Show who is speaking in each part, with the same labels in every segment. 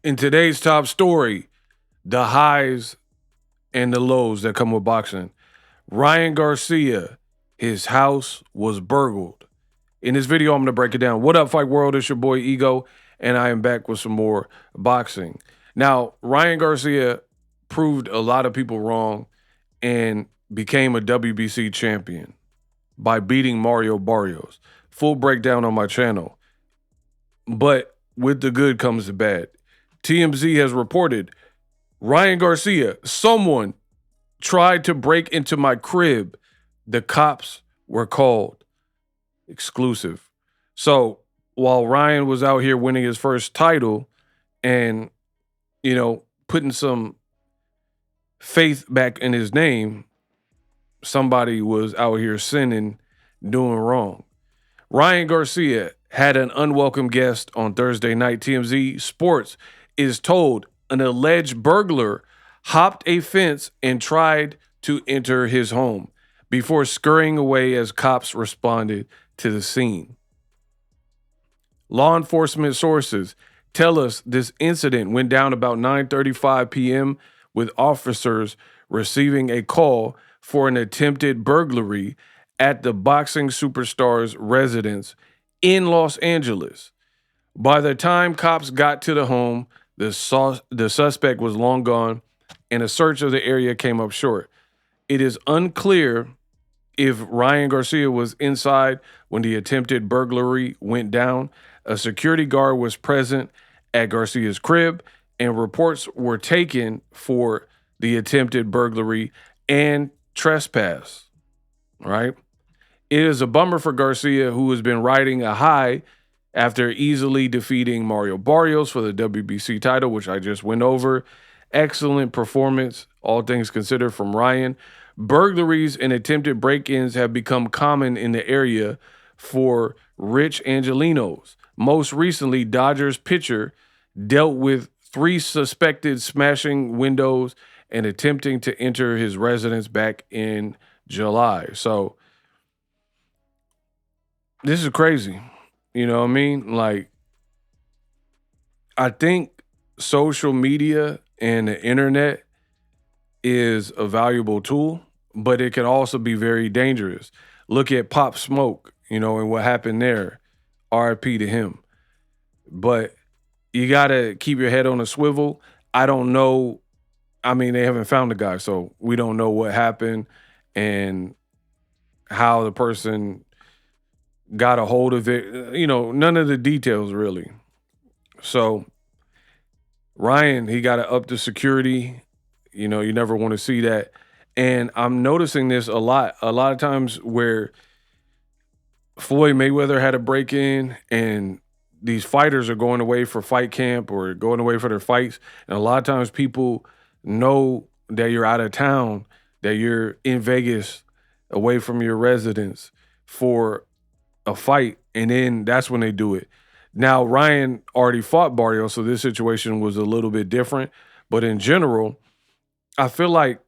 Speaker 1: In today's top story, the highs and the lows that come with boxing. Ryan Garcia, his house was burgled. In this video, I'm going to break it down. What up, Fight World? It's your boy Ego, and I am back with some more boxing. Now, Ryan Garcia proved a lot of people wrong and became a WBC champion by beating Mario Barrios. Full breakdown on my channel. But with the good comes the bad. TMZ has reported Ryan Garcia, someone tried to break into my crib. The cops were called. Exclusive. So while Ryan was out here winning his first title and, putting some faith back in his name, somebody was out here sinning, doing wrong. Ryan Garcia had an unwelcome guest on Thursday night. TMZ Sports is told an alleged burglar hopped a fence and tried to enter his home before scurrying away as cops responded to the scene. Law enforcement sources tell us this incident went down about 9:35 p.m. with officers receiving a call for an attempted burglary at the boxing superstar's residence in Los Angeles. By the time cops got to the home, the suspect was long gone, and a search of the area came up short. It is unclear if Ryan Garcia was inside when the attempted burglary went down. A security guard was present at Garcia's crib, and reports were taken for the attempted burglary and trespass. Right? It is a bummer for Garcia, who has been riding a high after easily defeating Mario Barrios for the WBC title, which I just went over. Excellent performance, all things considered, from Ryan. Burglaries and attempted break-ins have become common in the area for rich Angelenos. Most recently, Dodgers pitcher dealt with 3 suspected smashing windows and attempting to enter his residence back in July. So this is crazy. You know what I mean? Like, I think social media and the internet is a valuable tool, but it can also be very dangerous. Look at Pop Smoke, and what happened there. RIP to him. But you got to keep your head on a swivel. I don't know. I mean, they haven't found the guy, so we don't know what happened and how the person got a hold of it. None of the details really. So Ryan, he got to up the security. You never want to see that. And I'm noticing this a lot of times where Floyd Mayweather had a break-in and these fighters are going away for fight camp or going away for their fights. And a lot of times people know that you're out of town, that you're in Vegas away from your residence for a fight, and then that's when they do it. Now, Ryan already fought Barrios, so this situation was a little bit different. But in general, I feel like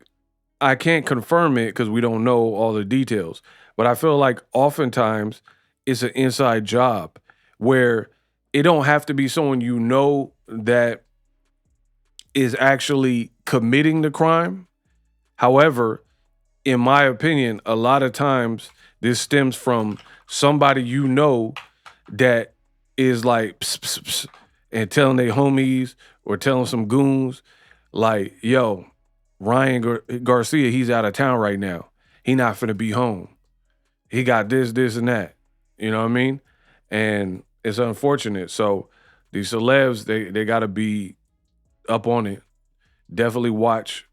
Speaker 1: I can't confirm it because we don't know all the details. But I feel like oftentimes it's an inside job where it don't have to be someone that is actually committing the crime. However, in my opinion, a lot of times this stems from somebody that is like pss, pss, pss, and telling their homies or telling some goons like, yo, Ryan Garcia, he's out of town right now. He not finna be home. He got this, and that. You know what I mean? And it's unfortunate. So these celebs, they got to be up on it. Definitely watch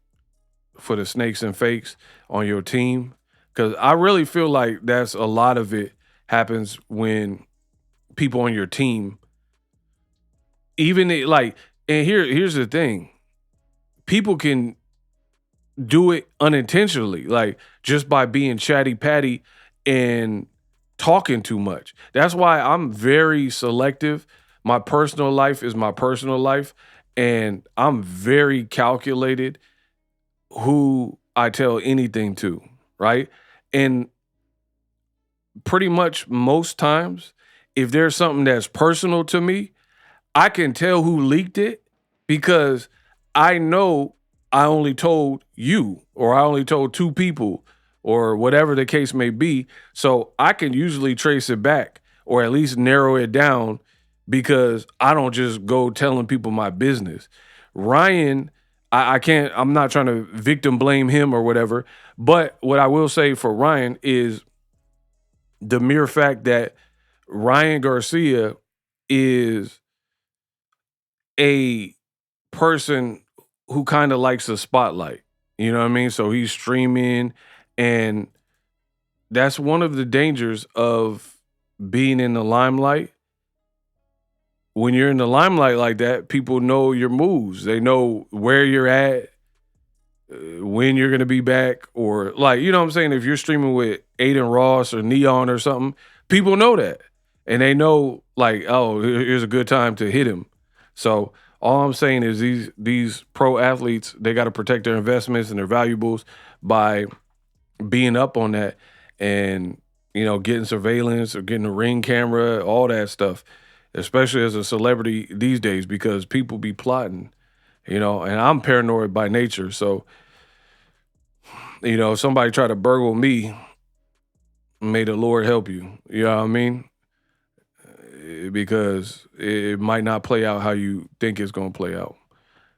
Speaker 1: for the snakes and fakes on your team, because I really feel like that's a lot of it happens when people on your team, and here's the thing. People can do it unintentionally, like just by being chatty patty and talking too much. That's why I'm very selective. My personal life is my personal life, and I'm very calculated who I tell anything to, right? And pretty much most times, if there's something that's personal to me, I can tell who leaked it because I know I only told you, or I only told 2 people, or whatever the case may be. So I can usually trace it back, or at least narrow it down, because I don't just go telling people my business. Ryan, I can't, I'm not trying to victim blame him or whatever. But what I will say for Ryan is the mere fact that Ryan Garcia is a person who kind of likes the spotlight. You know what I mean? So he's streaming, and that's one of the dangers of being in the limelight. When you're in the limelight like that, people know your moves. They know where you're at, when you're going to be back, or like, you know what I'm saying? If you're streaming with Aiden Ross or Neon or something, people know that. And they know, like, oh, here's a good time to hit him. So all I'm saying is these pro athletes, they got to protect their investments and their valuables by being up on that, and, you know, getting surveillance or getting a ring camera, all that stuff, especially as a celebrity these days, because people be plotting, you know, and I'm paranoid by nature. So, you know, if somebody try to burgle me, may the Lord help you. You know what I mean? Because it might not play out how you think it's going to play out.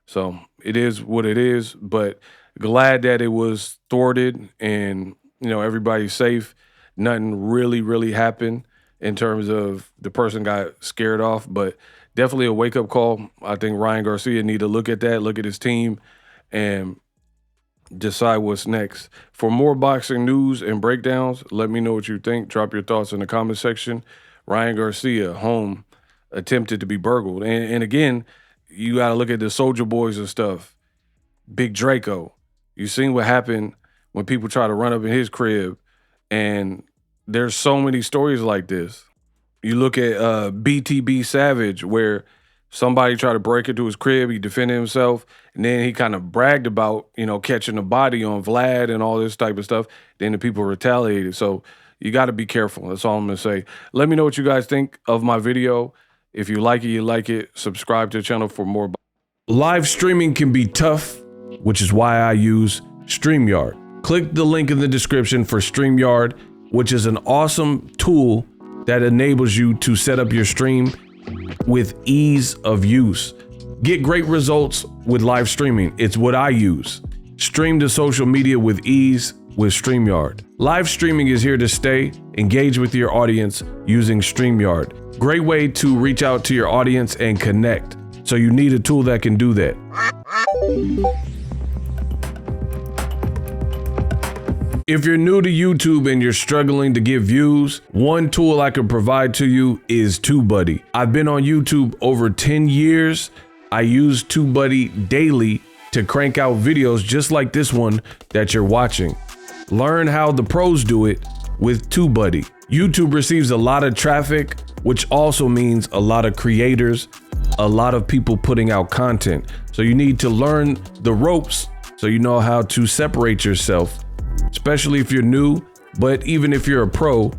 Speaker 1: So it is what it is, but glad that it was thwarted and, you know, everybody's safe. Nothing really happened in terms of the person got scared off, but definitely a wake-up call. I think Ryan Garcia need to look at that, look at his team, and decide what's next. For more boxing news and breakdowns, let me know what you think. Drop your thoughts in the comment section. Ryan Garcia, home, attempted to be burgled. And again, you got to look at the Soldier Boys and stuff. Big Draco. You seen what happened when people try to run up in his crib, and there's so many stories like this. You look at BTB Savage, where somebody tried to break into his crib, he defended himself, and then he kind of bragged about, you know, catching a body on Vlad and all this type of stuff. Then the people retaliated. So you got to be careful. That's all I'm going to say. Let me know what you guys think of my video. If you like it, you like it. Subscribe to the channel for more. Live streaming can be tough, which is why I use StreamYard. Click the link in the description for StreamYard, which is an awesome tool that enables you to set up your stream with ease of use. Get great results with live streaming. It's what I use. Stream to social media with ease with StreamYard. Live streaming is here to stay. Engage with your audience using StreamYard. Great way to reach out to your audience and connect. So you need a tool that can do that. If you're new to YouTube and you're struggling to get views, one tool I can provide to you is TubeBuddy. I've been on YouTube over 10 years. I use TubeBuddy daily to crank out videos just like this one that you're watching. Learn how the pros do it with TubeBuddy. YouTube receives a lot of traffic, which also means a lot of creators, a lot of people putting out content. So you need to learn the ropes so you know how to separate yourself, especially if you're new. But even if you're a pro,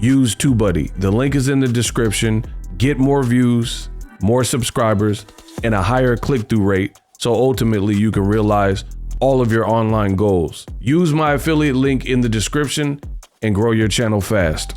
Speaker 1: use TubeBuddy. The link is in the description. Get more views, more subscribers, and a higher click-through rate, so ultimately you can realize all of your online goals. Use my affiliate link in the description and grow your channel fast.